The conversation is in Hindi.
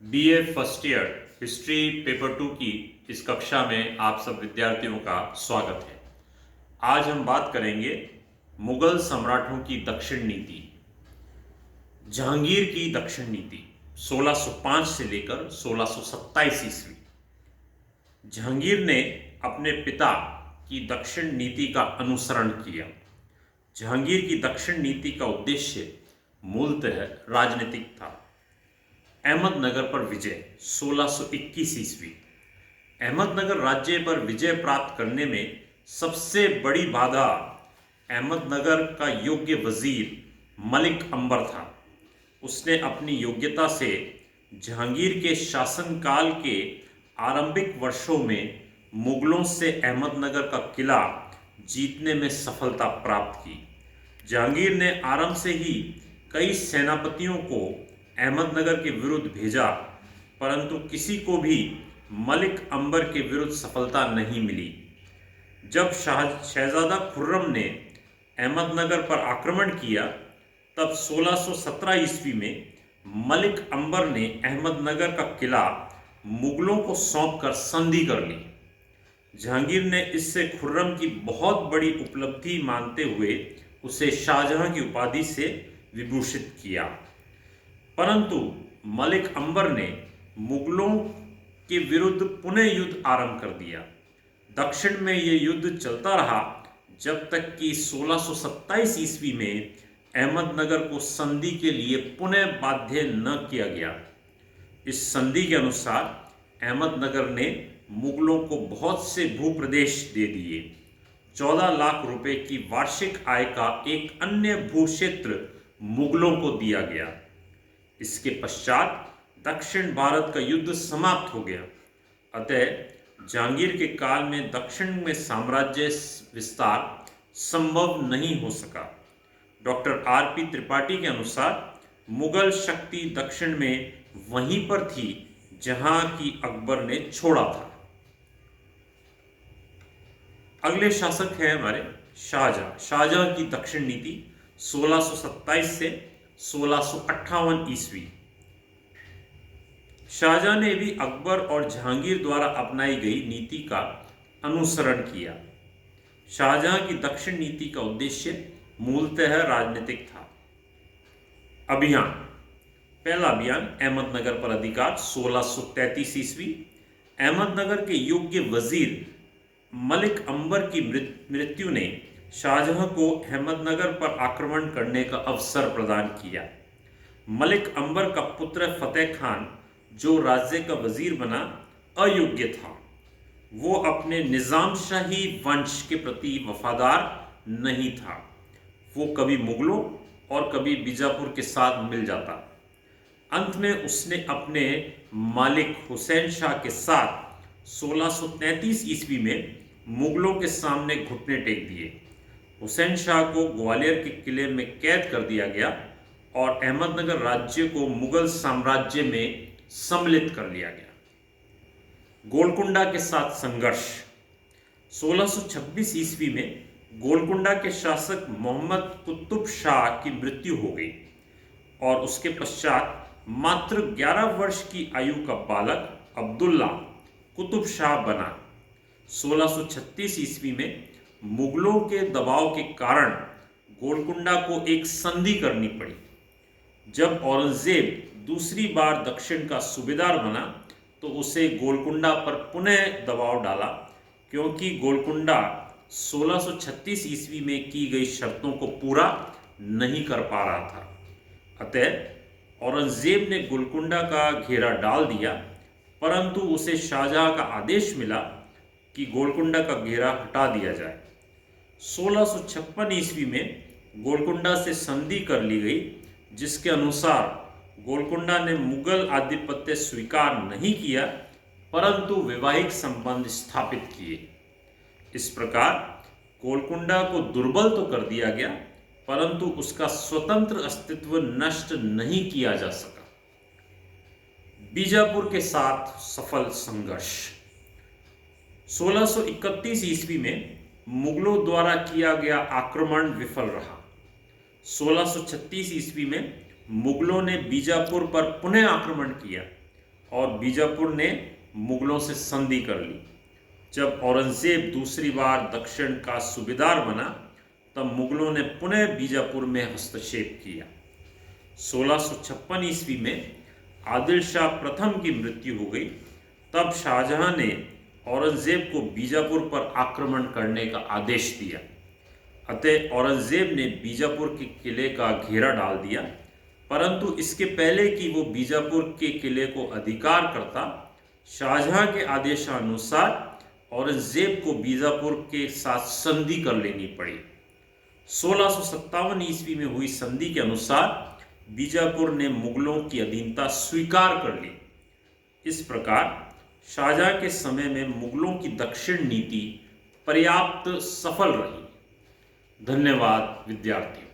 BA first year history paper 2 की इस कक्षा में आप सब विद्यार्थियों का स्वागत है। आज हम बात करेंगे मुगल सम्राटों की दक्षिण नीति। जहांगीर की दक्षिण नीति 1605 से लेकर 1627 ईस्वी। जहांगीर ने अपने पिता की दक्षिण नीति का अनुसरण किया। जहांगीर की दक्षिण नीति का उद्देश्य मूलतः राजनीतिक था। अहमदनगर पर विजय 1621 ईस्वी। अहमदनगर राज्य पर विजय प्राप्त करने में सबसे बड़ी बाधा अहमदनगर का योग्य वजीर मलिक अंबर था। उसने अपनी योग्यता से जहांगीर के शासनकाल के आरंभिक वर्षों में मुगलों से अहमदनगर का किला जीतने में सफलता प्राप्त की। जहांगीर ने आरंभ से ही कई सेनापतियों को अहमदनगर के विरुद्ध भेजा, परंतु किसी को भी मलिक अंबर के विरुद्ध सफलता नहीं मिली। जब शहजादा खुर्रम ने अहमदनगर पर आक्रमण किया, तब 1617 ईस्वी में मलिक अंबर ने अहमदनगर का किला मुगलों को सौंपकर संधि कर ली। जहांगीर ने इससे खुर्रम की बहुत बड़ी उपलब्धि मानते हुए उसे शाहजहां की उपाधि से विभूषित किया, परंतु मलिक अंबर ने मुगलों के विरुद्ध पुनः युद्ध आरंभ कर दिया। दक्षिण में यह युद्ध चलता रहा जब तक कि 1627 ईस्वी में अहमदनगर को संधि के लिए पुनः बाध्य न किया गया। इस संधि के अनुसार अहमदनगर ने मुगलों को बहुत से भूप्रदेश दे दिए। 14 लाख रुपए की वार्षिक आय का एक अन्य भूक्षेत्र मुगलों को दिया गया। इसके पश्चात दक्षिण भारत का युद्ध समाप्त हो गया। अतः जहांगीर के काल में दक्षिण में साम्राज्य विस्तार संभव नहीं हो सका। Doctor RP. त्रिपाठी के अनुसार मुगल शक्ति दक्षिण में वहीं पर थी जहां की अकबर ने छोड़ा था। अगले शासक हैं हमारे शाहजहां। शाहजहां की दक्षिण नीति 1627 से 1658 ईस्वी। शाहजहां ने भी अकबर और जहांगीर द्वारा अपनाई गई नीति का अनुसरण किया। शाहजहां की दक्षिण नीति का उद्देश्य मूलतः राजनीतिक था। अभियान। पहला अभियान अहमदनगर पर अधिकार 1633 ईस्वी। अहमदनगर के योग्य वजीर मलिक अंबर की मृत्यु ने शाहजहां को अहमदनगर पर आक्रमण करने का अवसर प्रदान किया। मलिक अंबर का पुत्र फतेह खान, जो राज्य का वजीर बना, अयोग्य था। वो अपने निजामशाही वंश के प्रति वफादार नहीं था। वो कभी मुगलों और कभी बीजापुर के साथ मिल जाता। अंत में उसने अपने मालिक हुसैन शाह के साथ 1633 ईस्वी में मुगलों के सामने घुटने टेक दिए। हुसैन शाह को ग्वालियर के किले में कैद कर दिया गया और अहमदनगर राज्य को मुगल साम्राज्य में सम्मिलित कर लिया गया। गोलकुंडा के साथ संघर्ष। 1626 ईस्वी में गोलकुंडा के शासक मोहम्मद कुतुब शाह की मृत्यु हो गई और उसके पश्चात मात्र 11 वर्ष की आयु का बालक अब्दुल्ला कुतुब शाह बना। 1636 ईस्वी में मुगलों के दबाव के कारण गोलकुंडा को एक संधि करनी पड़ी। जब औरंगजेब दूसरी बार दक्षिण का सूबेदार बना तो उसे गोलकुंडा पर पुनः दबाव डाला, क्योंकि गोलकुंडा 1636 ईस्वी में की गई शर्तों को पूरा नहीं कर पा रहा था। अतः औरंगजेब ने गोलकुंडा का घेरा डाल दिया, परंतु उसे शाहजहां का आदेश मिला कि गोलकुंडा का घेरा हटा दिया जाए। 1656 ईस्वी में गोलकुंडा से संधि कर ली गई, जिसके अनुसार गोलकुंडा ने मुगल आधिपत्य स्वीकार नहीं किया, परंतु वैवाहिक संबंध स्थापित किए। इस प्रकार गोलकुंडा को दुर्बल तो कर दिया गया, परंतु उसका स्वतंत्र अस्तित्व नष्ट नहीं किया जा सका। बीजापुर के साथ सफल संघर्ष। 1631 ईस्वी में मुगलों द्वारा किया गया आक्रमण विफल रहा। 1636 ईस्वी में मुगलों ने बीजापुर पर पुनः आक्रमण किया, और बीजापुर ने मुगलों से संधि कर ली। जब औरंगजेब दूसरी बार दक्षिण का सूबेदार बना तब मुगलों ने पुनः बीजापुर में हस्तक्षेप किया। 1656 ईस्वी में आदिल शाह प्रथम की मृत्यु हो गई। तब शाहजहां ने औरंगजेब को बीजापुर पर आक्रमण करने का आदेश दिया। अतः औरंगजेब ने बीजापुर के किले का घेरा डाल दिया, परंतु इसके पहले कि वो बीजापुर के किले को अधिकार करता, शाहजहां के आदेशानुसार औरंगजेब को बीजापुर के साथ संधि कर लेनी पड़ी। 1657 ईस्वी में हुई संधि के अनुसार बीजापुर ने मुगलों की अधीनता स्वीकार कर ली। इस प्रकार शाहजहां के समय में मुगलों की दक्षिण नीति पर्याप्त सफल रही। धन्यवाद विद्यार्थियों।